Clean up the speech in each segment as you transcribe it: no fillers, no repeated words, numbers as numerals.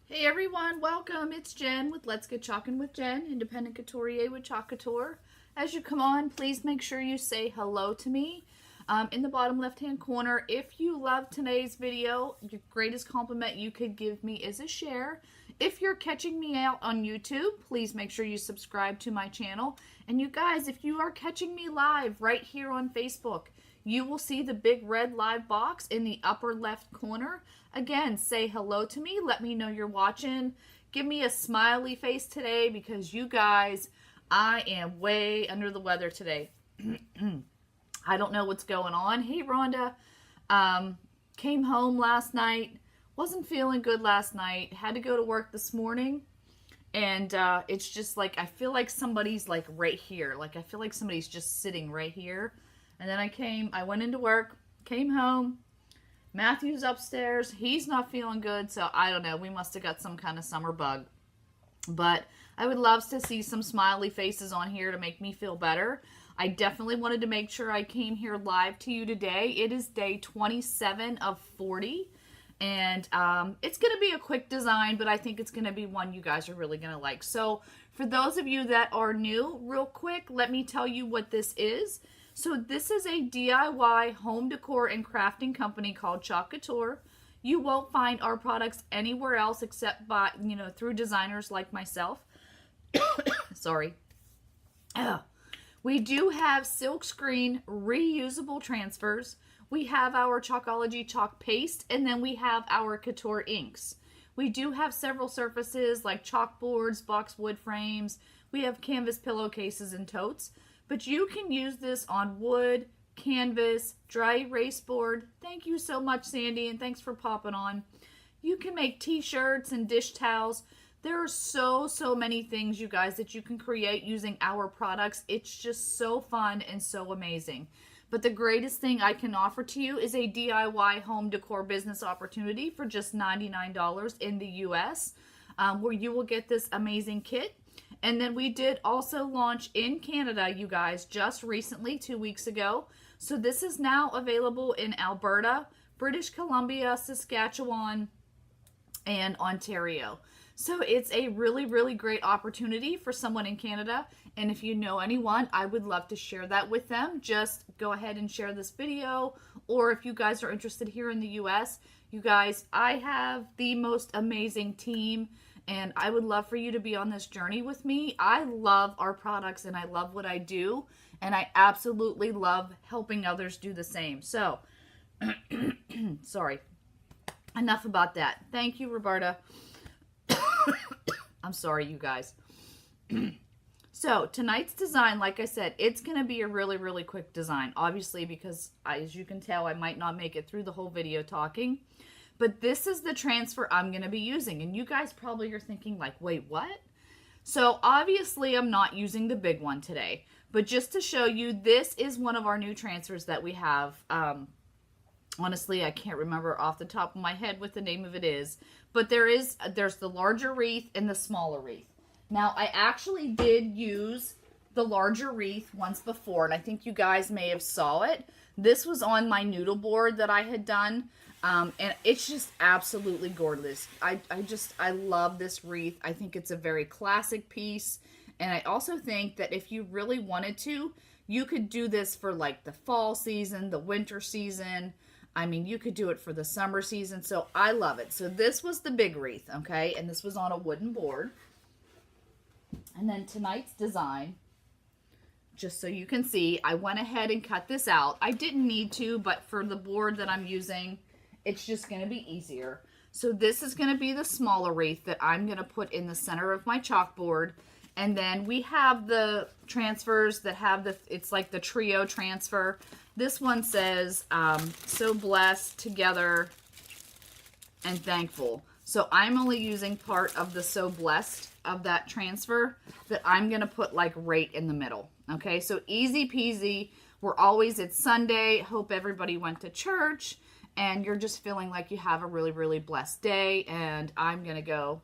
Hey everyone, welcome. It's Jen with Let's Get Chalkin' with Jen, independent couturier with Chalk Couture. As you come on, please make sure you say hello to me. In the bottom left-hand corner, if you love today's video, your greatest compliment you could give me is a share. If you're catching me out on YouTube, please make sure you subscribe to my channel. And you guys, if you are catching me live right here on Facebook, you will see the big red live box in the upper left corner. Again, say hello to me. Let me know you're watching. Give me a smiley face today because you guys, I am way under the weather today. I don't know what's going on. Hey, Rhonda. Came home last night. Wasn't feeling good last night. Had to go to work this morning. And it's just like, I feel like somebody's like right here. Like I feel like somebody's just sitting right here. And then I went into work, came home. Matthew's upstairs. He's not feeling good, so I don't know. We must have got some kind of summer bug. But I would love to see some smiley faces on here to make me feel better. I definitely wanted to make sure I came here live to you today. It is day 27 of 40. And it's going to be a quick design, but I think it's going to be one you guys are really going to like. So for those of you that are new, real quick, let me tell you what this is. So this is a DIY home decor and crafting company called Chalk Couture. You won't find our products anywhere else except by, through designers like myself. Sorry. We do have silkscreen reusable transfers. We have our Chalkology chalk paste, and then we have our Couture inks. We do have several surfaces like chalkboards, boxwood frames. We have canvas pillowcases and totes. But you can use this on wood, canvas, dry erase board. Thank you so much, Sandy, and thanks for popping on. You can make t-shirts and dish towels. There are so many things, you guys, that you can create using our products. It's just so fun and so amazing. But the greatest thing I can offer to you is a DIY home decor business opportunity for just $99 in the US, where you will get this amazing kit. And then we did also launch in Canada, you guys, just recently, 2 weeks ago. So this is now available in Alberta, British Columbia, Saskatchewan, and Ontario. So it's a really great opportunity for someone in Canada. And if you know anyone, I would love to share that with them. Just go ahead and share this video. Or if you guys are interested here in the US, you guys, I have the most amazing team. And I would love for you to be on this journey with me. I love our products and I love what I do. And I absolutely love helping others do the same. So, sorry. Enough about that. Thank you, Roberta. I'm sorry, you guys. So, tonight's design, like I said, it's going to be a really quick design. Obviously, because as you can tell, I might not make it through the whole video talking. But this is the transfer I'm going to be using. And you guys probably are thinking like, wait, what? So obviously I'm not using the big one today. But just to show you, this is one of our new transfers that we have. Honestly, I can't remember off the top of my head what the name of it is. But there's the larger wreath and the smaller wreath. Now, I actually did use the larger wreath once before. And I think you guys may have saw it. This was on my noodle board that I had done. And it's just absolutely gorgeous. I love this wreath. I think it's a very classic piece. And I also think that if you really wanted to, you could do this for like the fall season, the winter season. I mean, you could do it for the summer season. So I love it. So this was the big wreath, okay? And this was on a wooden board. And then tonight's design, just so you can see, I went ahead and cut this out. I didn't need to, but for the board that I'm using, it's just going to be easier. So this is going to be the smaller wreath that I'm going to put in the center of my chalkboard. And then we have the transfers that have it's like the trio transfer. This one says, so blessed, together, and thankful. So I'm only using part of the so blessed of that transfer that I'm going to put like right in the middle. Okay, so easy peasy. It's Sunday. Hope everybody went to church. And you're just feeling like you have a really blessed day. And I'm going to go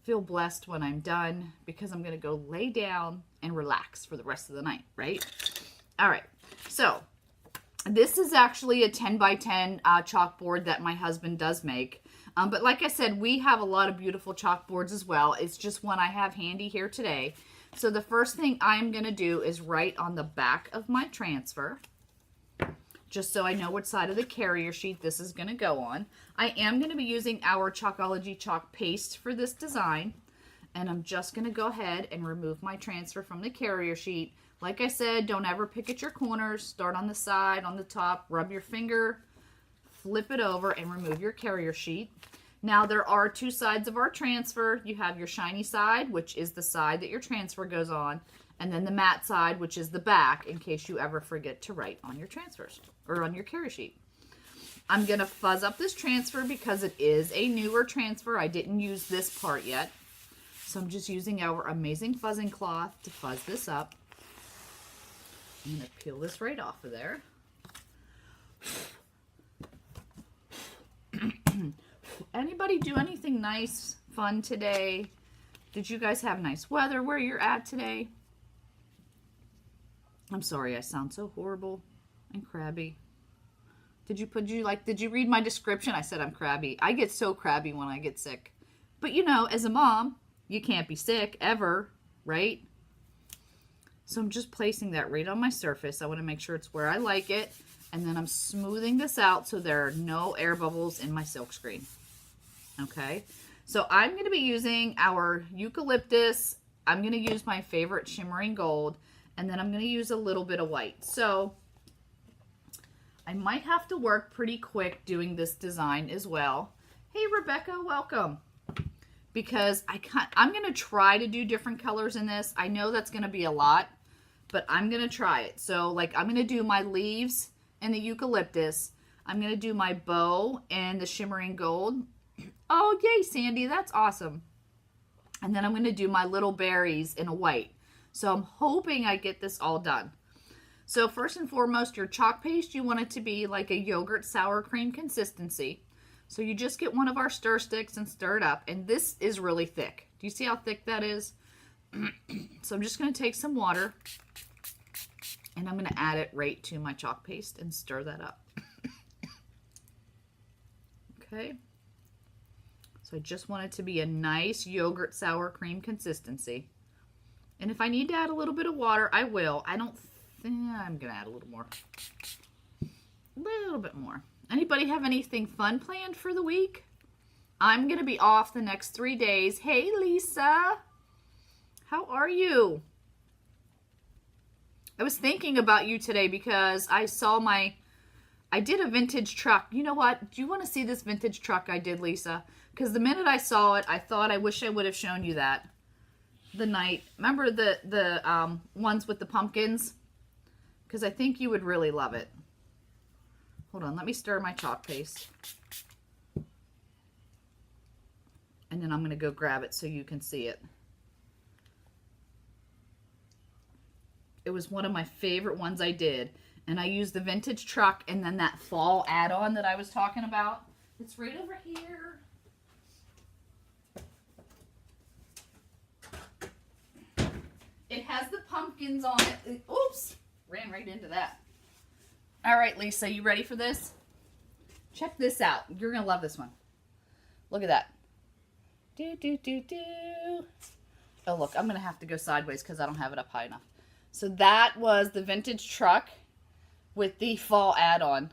feel blessed when I'm done because I'm going to go lay down and relax for the rest of the night, right? All right. So This is actually a 10 by 10 chalkboard that my husband does make. But like I said, we have a lot of beautiful chalkboards as well. It's just one I have handy here today. So the first thing I'm going to do is write on the back of my transfer, just so I know what side of the carrier sheet this is going to go on. I am going to be using our Chalkology chalk paste for this design, and I'm just going to go ahead and remove my transfer from the carrier sheet. Like I said, don't ever pick at your corners. Start on the side, on the top, rub your finger, flip it over, and remove your carrier sheet. Now, there are two sides of our transfer. You have your shiny side, which is the side that your transfer goes on, and then the matte side, which is the back, in case you ever forget to write on your transfers or on your carrier sheet. I'm going to fuzz up this transfer because it is a newer transfer. I didn't use this part yet. So I'm just using our amazing fuzzing cloth to fuzz this up. I'm going to peel this right off of there. Anybody do anything nice, fun today? Did you guys have nice weather where you're at today? I'm sorry, I sound so horrible and crabby. Did you read my description? I said I'm crabby. I get so crabby when I get sick. But you know, as a mom, you can't be sick ever, right? So I'm just placing that right on my surface. I want to make sure it's where I like it. And then I'm smoothing this out so there are no air bubbles in my silkscreen. Okay, so I'm going to be using our eucalyptus. I'm going to use my favorite shimmering gold, and then I'm going to use a little bit of white. So I might have to work pretty quick doing this design as well. Hey, Rebecca, welcome. Because I'm going to try to do different colors in this. I know that's going to be a lot, but I'm going to try it. So like I'm going to do my leaves and the eucalyptus. I'm going to do my bow and the shimmering gold. Oh, yay, Sandy. That's awesome. And then I'm going to do my little berries in a white. So I'm hoping I get this all done. So first and foremost, your chalk paste, you want it to be like a yogurt sour cream consistency. So you just get one of our stir sticks and stir it up. And this is really thick. Do you see how thick that is? So I'm just going to take some water and I'm going to add it right to my chalk paste and stir that up. Okay. So I just want it to be a nice yogurt sour cream consistency. And if I need to add a little bit of water, I will. I'm going to add a little more. A little bit more. Anybody have anything fun planned for the week? I'm going to be off the next 3 days. Hey, Lisa. How are you? I was thinking about you today because I did a vintage truck. You know what? Do you want to see this vintage truck I did, Lisa? Because the minute I saw it, I wish I would have shown you that the night. Remember the ones with the pumpkins? Because I think you would really love it. Hold on, let me stir my chalk paste. And then I'm going to go grab it so you can see it. It was one of my favorite ones I did. And I used the vintage truck and then that fall add-on that I was talking about. It's right over here. It has the pumpkins on it. Oops, ran right into that. All right, Lisa, you ready for this? Check this out. You're going to love this one. Look at that. Do, do, do, do. Oh, look, I'm going to have to go sideways because I don't have it up high enough. So that was the vintage truck with the fall add-on.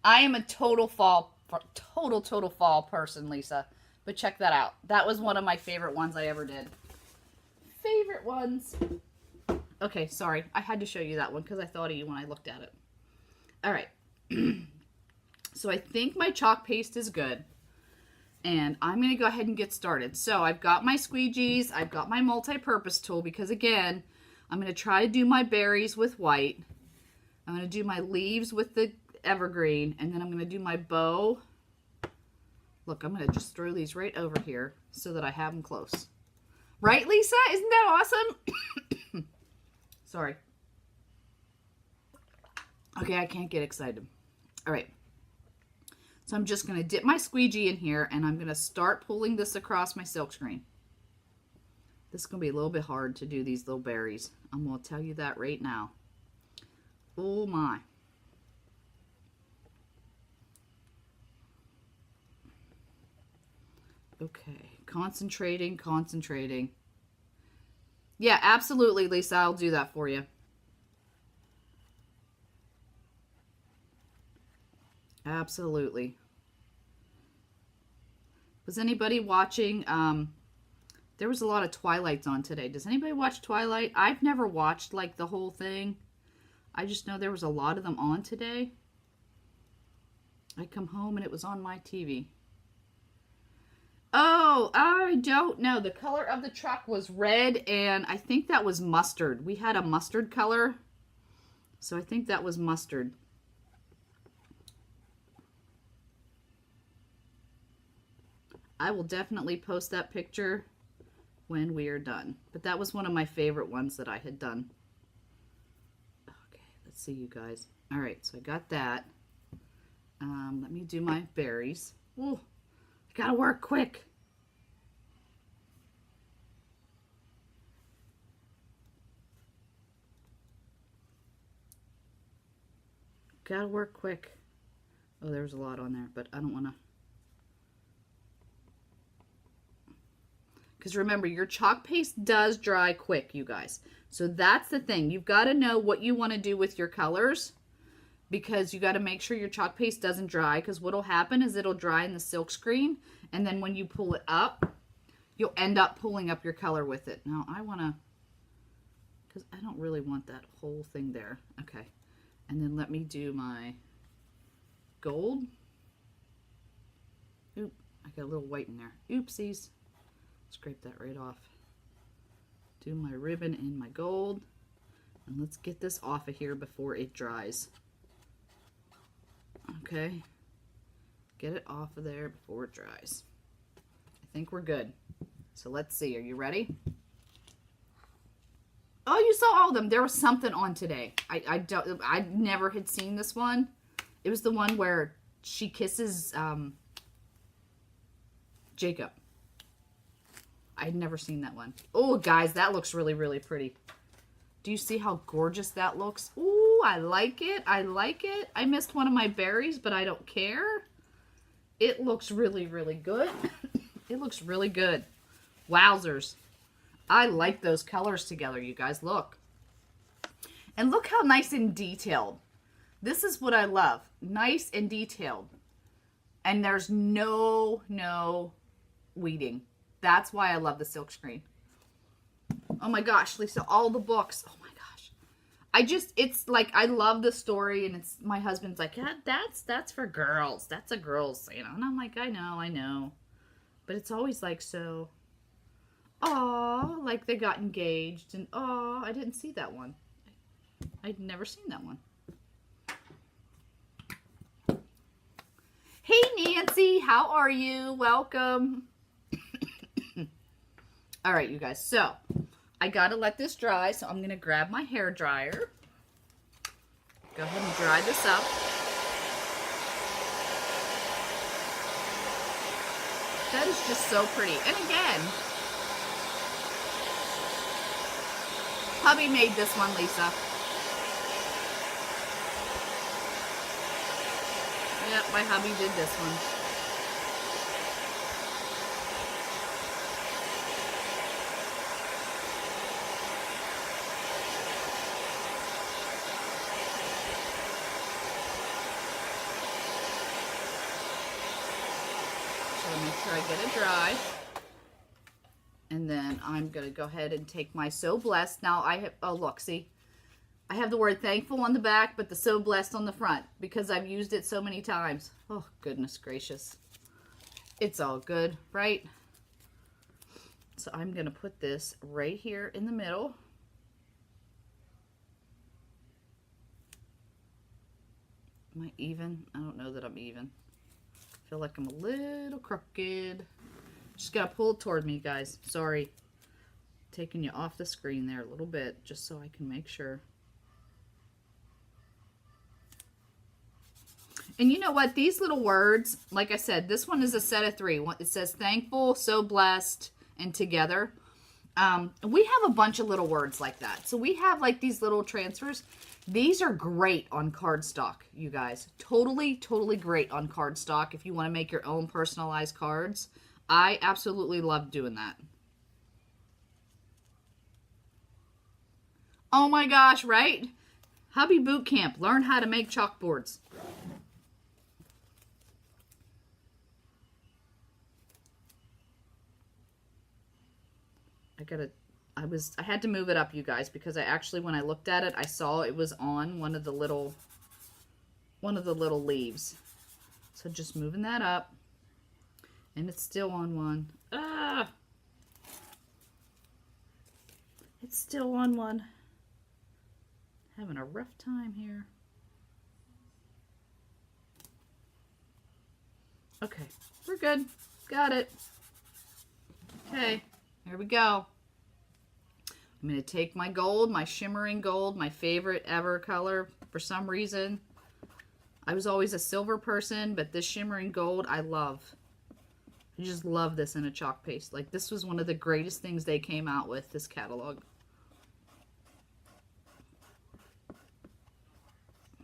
I am a total fall person, Lisa. But check that out. That was one of my favorite ones I ever did. Favorite ones. Okay, sorry. I had to show you that one because I thought of you when I looked at it. All right. So I think my chalk paste is good. And I'm going to go ahead and get started. So I've got my squeegees. I've got my multi-purpose tool because, again, I'm going to try to do my berries with white. I'm going to do my leaves with the evergreen. And then I'm going to do my bow. Look, I'm going to just throw these right over here so that I have them close. Right, Lisa? Isn't that awesome? Sorry. Okay, I can't get excited. All right. So I'm just going to dip my squeegee in here, and I'm going to start pulling this across my silkscreen. This is going to be a little bit hard to do these little berries. I'm going to tell you that right now. Oh, my. Okay, concentrating, concentrating. Yeah, absolutely, Lisa. I'll do that for you. Absolutely. Was anybody watching? There was a lot of Twilights on today. Does anybody watch Twilight? I've never watched like the whole thing. I just know there was a lot of them on today. I come home and it was on my TV. Oh, I don't know. The color of the truck was red, and I think that was mustard. We had a mustard color, so I think that was mustard. I will definitely post that picture when we are done. But that was one of my favorite ones that I had done. Okay, let's see, you guys. All right, so I got that. Let me do my berries. Ooh. I gotta work quick. Gotta work quick. Oh, there was a lot on there, but I don't want to. Because remember, your chalk paste does dry quick, you guys. So that's the thing. You've got to know what you want to do with your colors, because you got to make sure your chalk paste doesn't dry, because what will happen is it'll dry in the silk screen, and then when you pull it up, you'll end up pulling up your color with it. Now I want to, because I don't really want that whole thing there. Okay, and then let me do my gold. Oop, I got a little white in there. Oopsies. Scrape that right off. Do my ribbon in my gold, and let's get this off of here before it dries. Okay, get it off of there before it dries. I think we're good. So let's see, are you ready? Oh, you saw all of them. There was something on today. I never had seen this one. It was the one where she kisses Jacob. I had never seen that one. Oh, guys, that looks really, really pretty. Do you see how gorgeous that looks? Ooh, I like it. I like it. I missed one of my berries, but I don't care. It looks really, really good. It looks really good. Wowzers. I like those colors together, you guys. Look. And look how nice and detailed. This is what I love. Nice and detailed. And there's no weeding. That's why I love the silk screen. Oh my gosh, Lisa, all the books. Oh my gosh. It's like, I love the story, and it's, my husband's like, yeah, that's for girls. That's a girl's, you know. And I'm like, I know. But it's always like, so, aw, like they got engaged, and aw, I didn't see that one. I'd never seen that one. Hey, Nancy, how are you? Welcome. All right, you guys, so I gotta let this dry, so I'm gonna grab my hair dryer. Go ahead and dry this up. That is just so pretty. And again, hubby made this one, Lisa. Yep, my hubby did this one. Make sure I get it dry. And then I'm going to go ahead and take my So Blessed. Now I have, oh look, see, I have the word thankful on the back, but the So Blessed on the front, because I've used it so many times. Oh, goodness gracious. It's all good, right? So I'm going to put this right here in the middle. Am I even? I don't know that I'm even. I feel like I'm a little crooked. Just gotta pull it toward me, guys. Sorry. Taking you off the screen there a little bit, just so I can make sure. And you know what? These little words, like I said, this one is a set of 3. It says thankful, so blessed, and together. We have a bunch of little words like that. So we have like these little transfers. These are great on cardstock, you guys. Totally, totally great on cardstock if you want to make your own personalized cards. I absolutely love doing that. Oh my gosh, right? Hubby Boot Camp. Learn how to make chalkboards. I had to move it up, you guys, because I actually, when I looked at it, I saw it was on one of the little leaves. So just moving that up, and it's still on one. Ah! It's still on one. Having a rough time here. Okay, we're good. Got it. Okay, here we go. I'm going to take my gold, my shimmering gold, my favorite ever color for some reason. I was always a silver person, but this shimmering gold I love. I just love this in a chalk paste. Like, this was one of the greatest things they came out with, this catalog.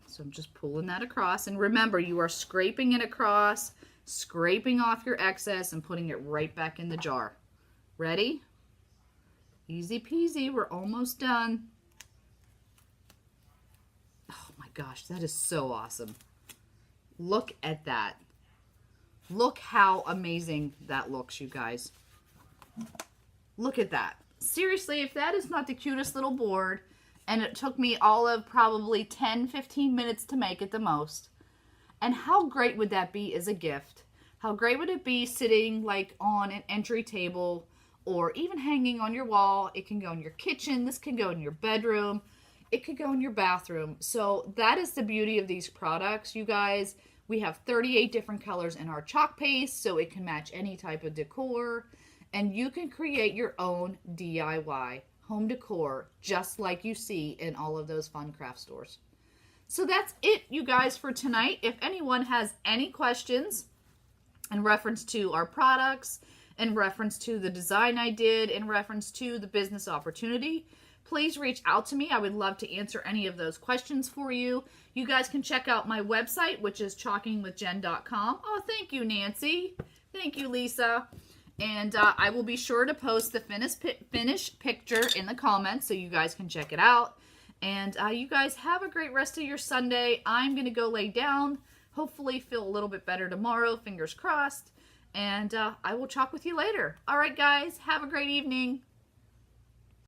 So I'm just pulling that across. And remember, you are scraping it across, scraping off your excess, and putting it right back in the jar. Ready? Easy peasy. We're almost done. Oh my gosh, that is so awesome. Look at that. Look how amazing that looks, you guys. Look at that. Seriously, if that is not the cutest little board, and it took me all of probably 10-15 minutes to make it the most, and how great would that be as a gift? How great would it be sitting like on an entry table or even hanging on your wall? It can go in your kitchen. This can go in your bedroom. It could go in your bathroom. So that is the beauty of these products, you guys. We have 38 different colors in our chalk paste, so it can match any type of decor. And you can create your own DIY home decor, just like you see in all of those fun craft stores. So that's it, you guys, for tonight. If anyone has any questions in reference to our products, in reference to the design I did, in reference to the business opportunity, please reach out to me. I would love to answer any of those questions for you. You guys can check out my website, which is chalkingwithjen.com. Oh, thank you, Nancy. Thank you, Lisa. And I will be sure to post the finished picture in the comments so you guys can check it out. And you guys have a great rest of your Sunday. I'm going to go lay down. Hopefully feel a little bit better tomorrow. Fingers crossed. And I will chalk with you later. All right, guys. Have a great evening.